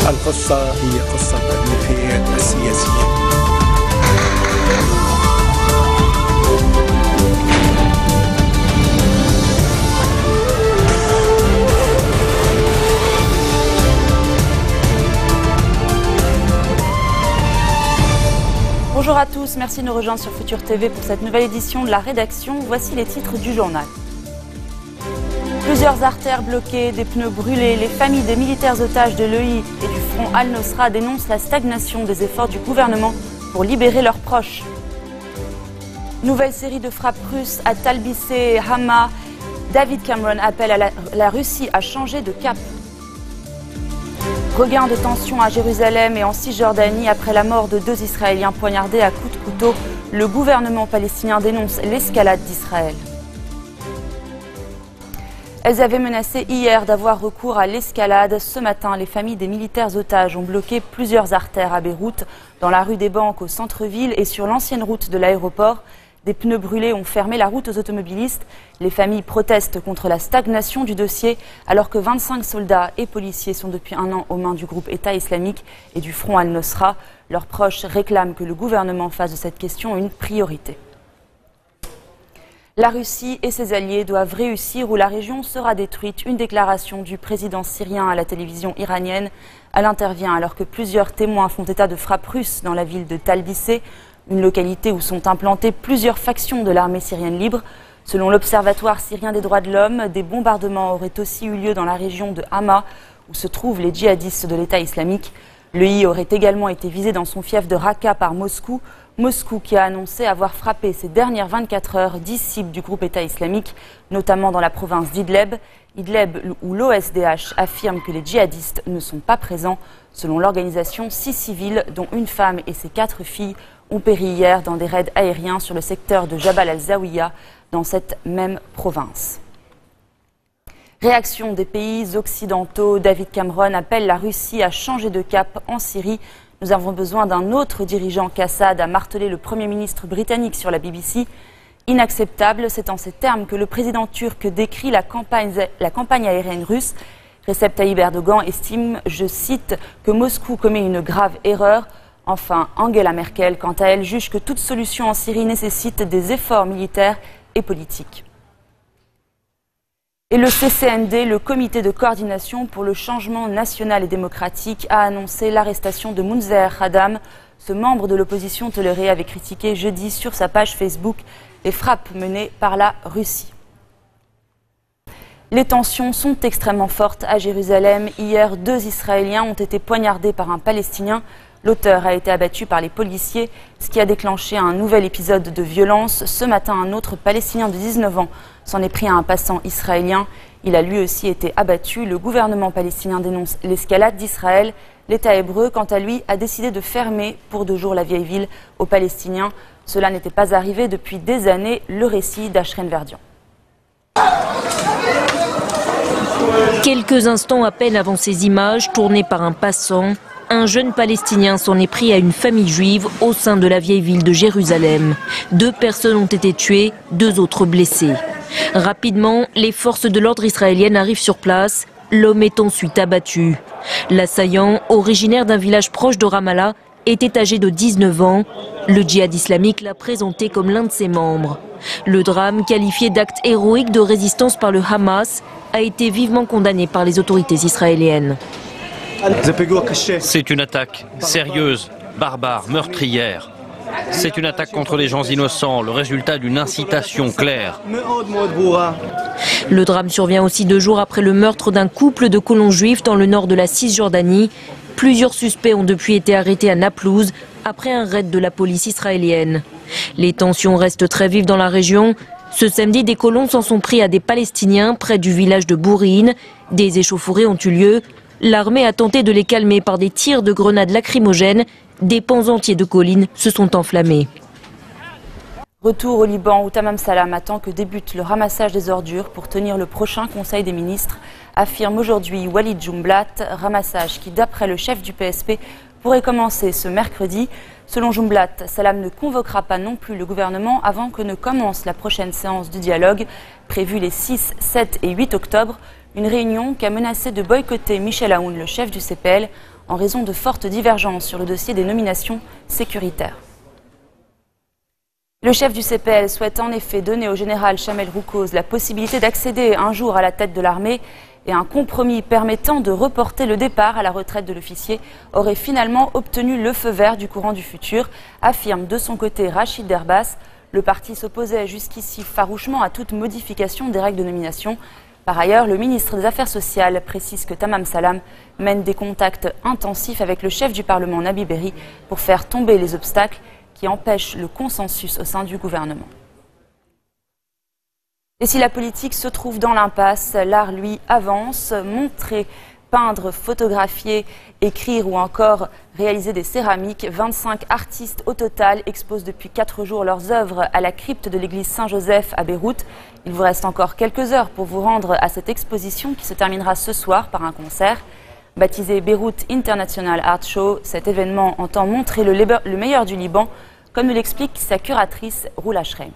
القصة هي قصة الملفيات السياسية. Bonjour à tous, merci de nous rejoindre sur Futur TV pour cette nouvelle édition de la rédaction. Voici les titres du journal. Plusieurs artères bloquées, des pneus brûlés, les familles des militaires otages de l'EI et du front Al-Nosra dénoncent la stagnation des efforts du gouvernement pour libérer leurs proches. Nouvelle série de frappes russes à Talbissé et Hama. David Cameron appelle à la Russie à changer de cap. Regain de tension à Jérusalem et en Cisjordanie après la mort de 2 Israéliens poignardés à coups de couteau. Le gouvernement palestinien dénonce l'escalade d'Israël. Elles avaient menacé hier d'avoir recours à l'escalade. Ce matin, les familles des militaires otages ont bloqué plusieurs artères à Beyrouth, dans la rue des Banques au centre-ville et sur l'ancienne route de l'aéroport. Des pneus brûlés ont fermé la route aux automobilistes. Les familles protestent contre la stagnation du dossier, alors que 25 soldats et policiers sont depuis un an aux mains du groupe État islamique et du front Al-Nosra. Leurs proches réclament que le gouvernement fasse de cette question une priorité. La Russie et ses alliés doivent réussir ou la région sera détruite. Une déclaration du président syrien à la télévision iranienne. Elle intervient alors que plusieurs témoins font état de frappes russes dans la ville de Talbissé, une localité où sont implantées plusieurs factions de l'armée syrienne libre. Selon l'Observatoire syrien des droits de l'homme, des bombardements auraient aussi eu lieu dans la région de Hama, où se trouvent les djihadistes de l'État islamique. L'EI aurait également été visé dans son fief de Raqqa par Moscou. Moscou qui a annoncé avoir frappé ces dernières 24 heures 10 cibles du groupe État islamique, notamment dans la province d'Idleb. Idleb, où l'OSDH affirme que les djihadistes ne sont pas présents. Selon l'organisation, 6 civils, dont une femme et ses 4 filles, ont péri hier dans des raids aériens sur le secteur de Jabal al-Zawiya, dans cette même province. Réaction des pays occidentaux. David Cameron appelle la Russie à changer de cap en Syrie. Nous avons besoin d'un autre dirigeant qu'Assad, a martelé le Premier ministre britannique sur la BBC. Inacceptable, c'est en ces termes que le président turc décrit la campagne aérienne russe. Recep Tayyip Erdogan estime, je cite, que Moscou commet une grave erreur. Enfin, Angela Merkel, quant à elle, juge que toute solution en Syrie nécessite des efforts militaires et politiques. Et le CCND, le comité de coordination pour le changement national et démocratique, a annoncé l'arrestation de Mounzer Khadam. Ce membre de l'opposition tolérée avait critiqué jeudi sur sa page Facebook les frappes menées par la Russie. Les tensions sont extrêmement fortes à Jérusalem. Hier, 2 Israéliens ont été poignardés par un Palestinien. L'auteur a été abattu par les policiers, ce qui a déclenché un nouvel épisode de violence. Ce matin, un autre Palestinien de 19 ans s'en est pris à un passant israélien. Il a lui aussi été abattu. Le gouvernement palestinien dénonce l'escalade d'Israël. L'État hébreu, quant à lui, a décidé de fermer pour 2 jours la vieille ville aux Palestiniens. Cela n'était pas arrivé depuis des années. Le récit d'Ashren Verdian. Quelques instants à peine avant ces images, tournées par un passant, un jeune Palestinien s'en est pris à une famille juive au sein de la vieille ville de Jérusalem. 2 personnes ont été tuées, 2 autres blessées. Rapidement, les forces de l'ordre israéliennes arrivent sur place. L'homme est ensuite abattu. L'assaillant, originaire d'un village proche de Ramallah, était âgé de 19 ans. Le djihad islamique l'a présenté comme l'un de ses membres. Le drame, qualifié d'acte héroïque de résistance par le Hamas, a été vivement condamné par les autorités israéliennes. C'est une attaque sérieuse, barbare, meurtrière. C'est une attaque contre les gens innocents, le résultat d'une incitation claire. Le drame survient aussi 2 jours après le meurtre d'un couple de colons juifs dans le nord de la Cisjordanie. Plusieurs suspects ont depuis été arrêtés à Naplouse après un raid de la police israélienne. Les tensions restent très vives dans la région. Ce samedi, des colons s'en sont pris à des Palestiniens près du village de Bourine. Des échauffourées ont eu lieu. L'armée a tenté de les calmer par des tirs de grenades lacrymogènes. Des pans entiers de collines se sont enflammés. Retour au Liban où Tamam Salam attend que débute le ramassage des ordures pour tenir le prochain Conseil des ministres, affirme aujourd'hui Walid Jumblat, ramassage qui, d'après le chef du PSP, pourrait commencer ce mercredi. Selon Jumblat, Salam ne convoquera pas non plus le gouvernement avant que ne commence la prochaine séance du dialogue, prévue les 6, 7 et 8 octobre. Une réunion qu'a menacé de boycotter Michel Aoun, le chef du CPL. en raison de fortes divergences sur le dossier des nominations sécuritaires. Le chef du CPL souhaite en effet donner au général Chamel Roukoz la possibilité d'accéder un jour à la tête de l'armée et un compromis permettant de reporter le départ à la retraite de l'officier aurait finalement obtenu le feu vert du courant du futur, affirme de son côté Rachid Derbas. Le parti s'opposait jusqu'ici farouchement à toute modification des règles de nomination. Par ailleurs, le ministre des Affaires sociales précise que Tamam Salam mène des contacts intensifs avec le chef du Parlement Nabi Berri pour faire tomber les obstacles qui empêchent le consensus au sein du gouvernement. Et si la politique se trouve dans l'impasse, l'art, lui, avance. Montrer, peindre, photographier, écrire ou encore réaliser des céramiques. 25 artistes au total exposent depuis 4 jours leurs œuvres à la crypte de l'église Saint-Joseph à Beyrouth. Il vous reste encore quelques heures pour vous rendre à cette exposition qui se terminera ce soir par un concert. Baptisé Beyrouth International Art Show, cet événement entend montrer le meilleur du Liban, comme nous l'explique sa curatrice Roula Shrem.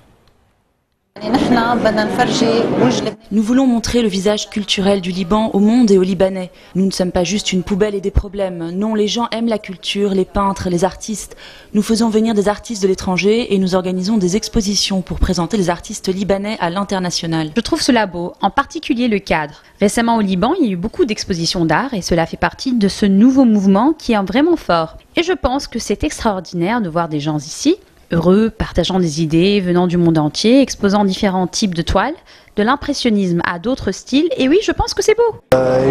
Nous voulons montrer le visage culturel du Liban au monde et aux Libanais. Nous ne sommes pas juste une poubelle et des problèmes. Non, les gens aiment la culture, les peintres, les artistes. Nous faisons venir des artistes de l'étranger et nous organisons des expositions pour présenter les artistes libanais à l'international. Je trouve cela beau, en particulier le cadre. Récemment au Liban, il y a eu beaucoup d'expositions d'art et cela fait partie de ce nouveau mouvement qui est vraiment fort. Et je pense que c'est extraordinaire de voir des gens ici, heureux, partageant des idées, venant du monde entier, exposant différents types de toiles, de l'impressionnisme à d'autres styles. Et oui, je pense que c'est beau.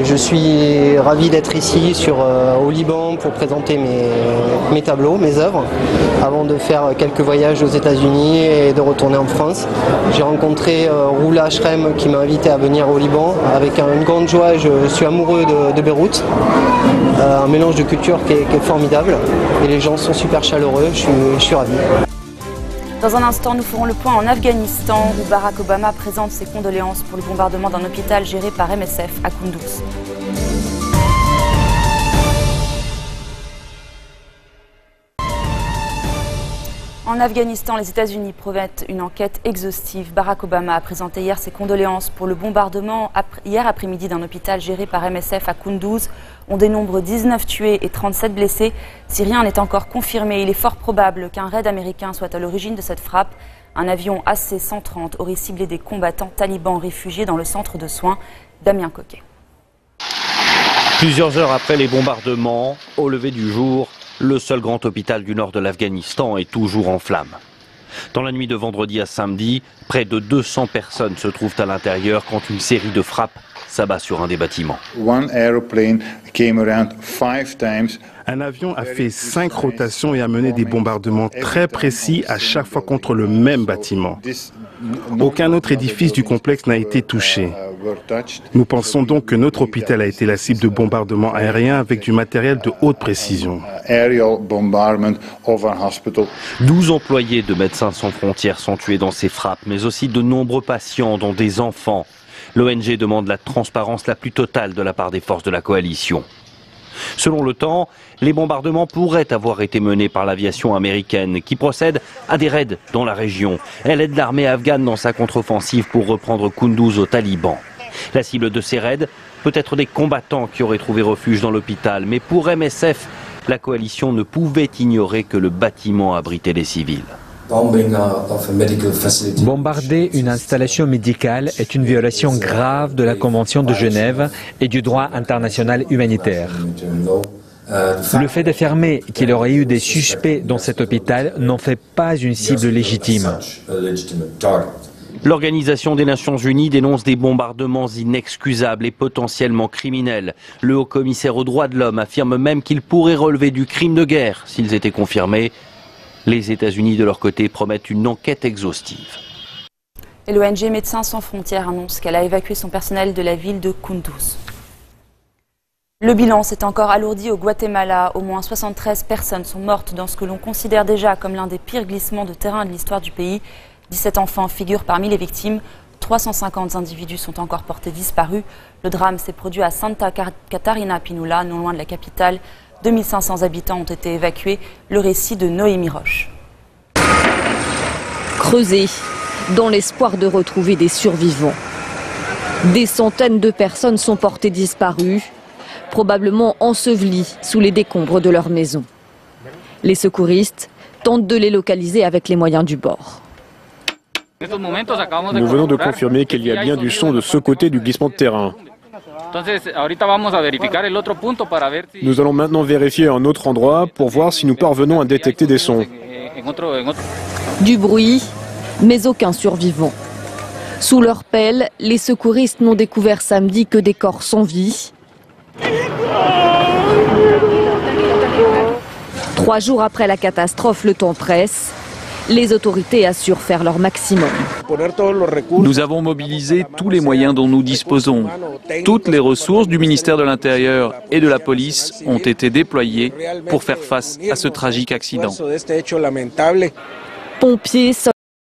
Je suis ravi d'être ici au Liban pour présenter mes tableaux, mes œuvres, avant de faire quelques voyages aux États-Unis et de retourner en France. J'ai rencontré Roula Shrem qui m'a invité à venir au Liban avec une grande joie. Je suis amoureux de Beyrouth, un mélange de culture qui est formidable et les gens sont super chaleureux, je suis ravi. Dans un instant, nous ferons le point en Afghanistan où Barack Obama présente ses condoléances pour le bombardement d'un hôpital géré par MSF à Kunduz. En Afghanistan, les États-Unis promettent une enquête exhaustive. Barack Obama a présenté hier ses condoléances pour le bombardement hier après-midi d'un hôpital géré par MSF à Kunduz. On dénombre 19 tués et 37 blessés. Si rien n'est encore confirmé, il est fort probable qu'un raid américain soit à l'origine de cette frappe. Un avion AC-130 aurait ciblé des combattants talibans réfugiés dans le centre de soins. Damien Coquet. Plusieurs heures après les bombardements, au lever du jour, le seul grand hôpital du nord de l'Afghanistan est toujours en flammes. Dans la nuit de vendredi à samedi, près de 200 personnes se trouvent à l'intérieur quand une série de frappes s'abat sur un des bâtiments. Un avion a fait 5 rotations et a mené des bombardements très précis à chaque fois contre le même bâtiment. Aucun autre édifice du complexe n'a été touché. Nous pensons donc que notre hôpital a été la cible de bombardements aériens avec du matériel de haute précision. 12 employés de Médecins sans frontières sont tués dans ces frappes, mais aussi de nombreux patients, dont des enfants. L'ONG demande la transparence la plus totale de la part des forces de la coalition. Selon le temps, les bombardements pourraient avoir été menés par l'aviation américaine qui procède à des raids dans la région. Elle aide l'armée afghane dans sa contre-offensive pour reprendre Kunduz aux talibans. La cible de ces raids peut être des combattants qui auraient trouvé refuge dans l'hôpital. Mais pour MSF, la coalition ne pouvait ignorer que le bâtiment abritait des civils. Bombarder une installation médicale est une violation grave de la Convention de Genève et du droit international humanitaire. Le fait d'affirmer qu'il aurait eu des suspects dans cet hôpital n'en fait pas une cible légitime. L'Organisation des Nations Unies dénonce des bombardements inexcusables et potentiellement criminels. Le haut-commissaire aux droits de l'homme affirme même qu'ils pourraient relever du crime de guerre s'ils étaient confirmés. Les États-Unis, de leur côté, promettent une enquête exhaustive. Et l'ONG Médecins sans frontières annonce qu'elle a évacué son personnel de la ville de Kunduz. Le bilan s'est encore alourdi au Guatemala. Au moins 73 personnes sont mortes dans ce que l'on considère déjà comme l'un des pires glissements de terrain de l'histoire du pays. 17 enfants figurent parmi les victimes. 350 individus sont encore portés disparus. Le drame s'est produit à Santa Catarina Pinula, non loin de la capitale. 2500 habitants ont été évacués. Le récit de Noémie Roche. Creusé, dans l'espoir de retrouver des survivants. Des centaines de personnes sont portées disparues. probablement ensevelis sous les décombres de leur maison. Les secouristes tentent de les localiser avec les moyens du bord. Nous venons de confirmer qu'il y a bien du son de ce côté du glissement de terrain. Nous allons maintenant vérifier un autre endroit pour voir si nous parvenons à détecter des sons. Du bruit, mais aucun survivant. Sous leur pelle, les secouristes n'ont découvert samedi que des corps sans vie. 3 jours après la catastrophe, le temps presse. Les autorités assurent faire leur maximum. Nous avons mobilisé tous les moyens dont nous disposons. Toutes les ressources du ministère de l'Intérieur et de la police ont été déployées pour faire face à ce tragique accident. Pompiers,